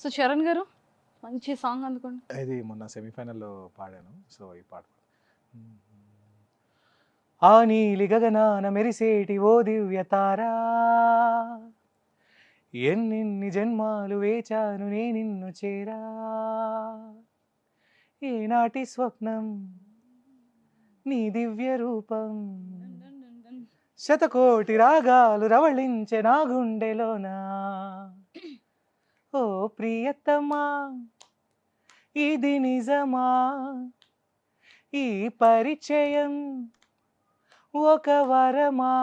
So Charan గారు మంచి song అందుకోండి. ఇది మొన్న సెమీఫైనల్లో పాడాను. సో ఈ పాట ఆ నీలి గగనాన మెరిసేటి ఓ దివ్యతారా, ఎన్నెన్ని జన్మాలు వేచాను నే నిన్ను చేరా, ఏనాటి స్వప్నం నీ దివ్య రూపం, శతకోటి రాగాలు రవళించే నా గుండెలోనా, ఓ ప్రియతమా ఇది నిజమా, ఈ పరిచయం ఒక వరమా,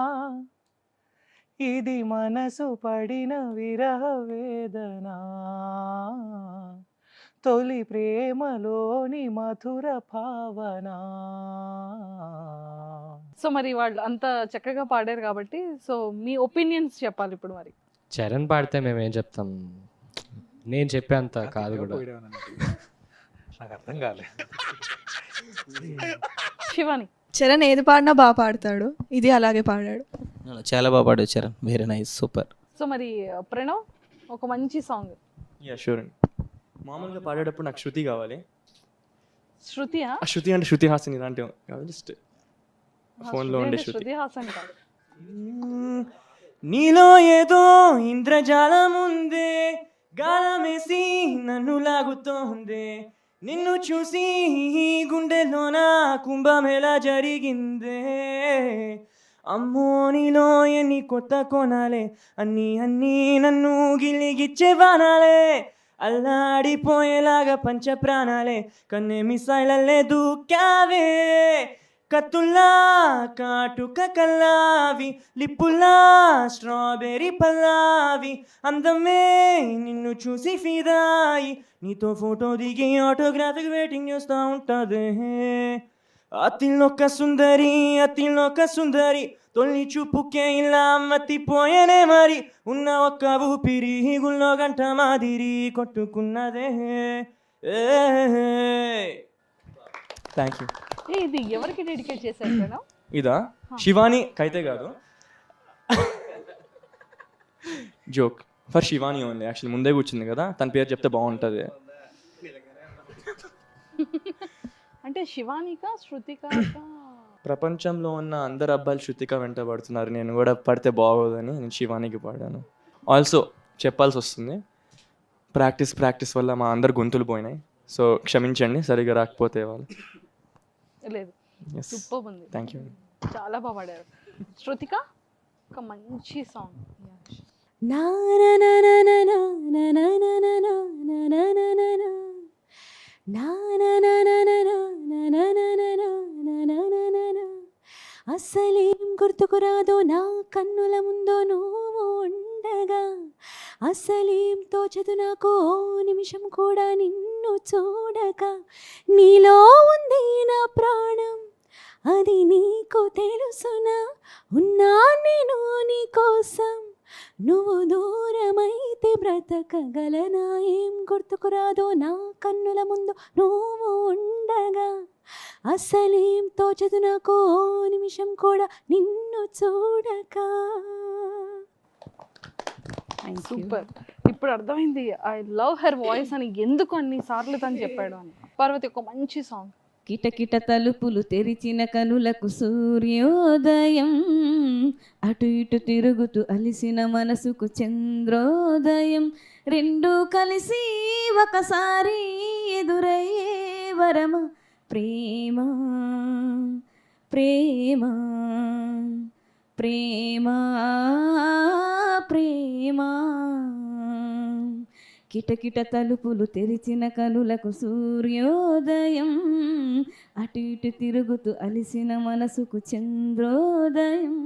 ఇది మనసు పడిన విరహ వేదన, తొలి ప్రేమలోని మధుర భావన. సో మరి వాళ్ళు అంత చక్కగా పాడారు కాబట్టి సో మీ ఒపీనియన్స్ చెప్పాలి ఇప్పుడు. మరి చరణ్ పాడితే మేము ఏం చెప్తాం, నేను చెప్పేంత కాదు కూడా. నాకు అర్థం కాలేదు. శివాని. చరణ్ ఏది పాడినా బాగా పాడతాడు, ఇది అలాగే పాడాడు. చాలా బాగా పాడాడు Charan, very nice, super. So మరి ప్రణవ్ ఒక మంచి సాంగ్. యా షూర్ అండి. మామూలుగా పాడేటప్పుడు నాకు శృతి కావాలి. శృతియా? ఆ శృతి అంటే శృతి హాసన్ ఇలాంటివి కావాలి, జస్ట్ ఫోన్లో ఉండే శృతి. శృతి హాసన్ కాదు. నీలో ఏదో ఇంద్రజాలం ఉందే, గాలమేసి నన్ను లాగుతోందే, నిన్ను చూసి గుండెలోన కుంభమేళా జరిగిందే, అమ్మో నీలో ఎన్ని కొత్త కోణాలే, అన్నీ అన్నీ నన్ను గిల్లిగిచ్చే వానాలే, అల్లాడిపోయేలాగా పంచ ప్రాణాలే, కన్నే మిసైలల్లే దూకావే, కత్తుల్లా కాటుక కల్లావి, లిప్పుల్లా స్ట్రాబెర్రీ పల్లావి, అందమే నిన్ను చూసి ఫిదాయి, నీతో ఫోటో దిగి ఆటోగ్రాఫిక్ వెయిటింగ్ చేస్తూ ఉంటుంది. అతిలోక సుందరి అతిలోక సుందరి, తొలి చూపుకే ఇలా మత్తిపోయేనే మరి, ఉన్న ఒక్క ఊపిరి గుళ్ళో గంట మాదిరి కొట్టుకున్నదే. Thank you. ఇది ఎవరికి డెడికేట్ చేశారు ప్రణవ్? ఇదా శివాని కైతే కాదు, joke for Shivani only. Actually ముందే కూర్చుంది కదా, తన పేరు చెప్తే బాగుంటుంది. అంటే శివానిక శృతిక? ప్రపంచంలో ఉన్న అందరు అబ్బాయిలు శృతిక వెంట పడుతున్నారు, నేను కూడా పడితే బాగోదని నేను శివానికి పాడాను. ఆల్సో చెప్పాల్సి వస్తుంది, ప్రాక్టీస్ వల్ల మా అందరు గొంతులు పోయినాయి, సో క్షమించండి సరిగా రాకపోతే వాళ్ళు. లేదు, సూపర్ ఉంది. Thank you. చాలా బాగా పాడారు. శృతిక ఒక మంచి సాంగ్. నా నా నా నా నా నా నా నా నా నా నా నా నా నా నా నా. నా నా నా నా నా నా నా నా నా నా నా నా నా నా నా నా. అసలేం గుర్తుకు రాదో నా కన్నుల ముందో నువ్వు ఉండగా, అసలేం తోచదు నాకు ఓ నిమిషం కూడా నిన్ను చూడక, నీలో ఉంది నా ప్రాణం అది నీకు తెలుసునా, ఉన్నా నేను నీ కోసం, నువ్వు దూరమైతే బ్రతకగలనా, ఏం గుర్తుకు రాదో నా కన్నుల ముందు నువ్వు ఉండగా, అసలేం తోచదు నాకు ఓ నిమిషం కూడా నిన్ను చూడక. సూపర్. ఇప్పుడు అర్థమైంది ఐ లవ్ హెర్ వాయిస్ అని ఎందుకు అన్ని సార్లు తను చెప్పాడు అని. పార్వతి ఒక మంచి సాంగ్. కిటకిట తలుపులు తెరిచిన కనులకు సూర్యోదయం, అటు ఇటు తిరుగుతూ అలిసిన మనసుకు చంద్రోదయం, రెండు కలిసి ఒకసారి ఎదురయ్యే వరమ, ప్రేమ ప్రేమ ప్రేమ ప్రేమ. కిటకిట తలుపులు తెరిచిన కనులకు సూర్యోదయం, అటు ఇటు తిరుగుతూ అలిసిన మనసుకు చంద్రోదయం.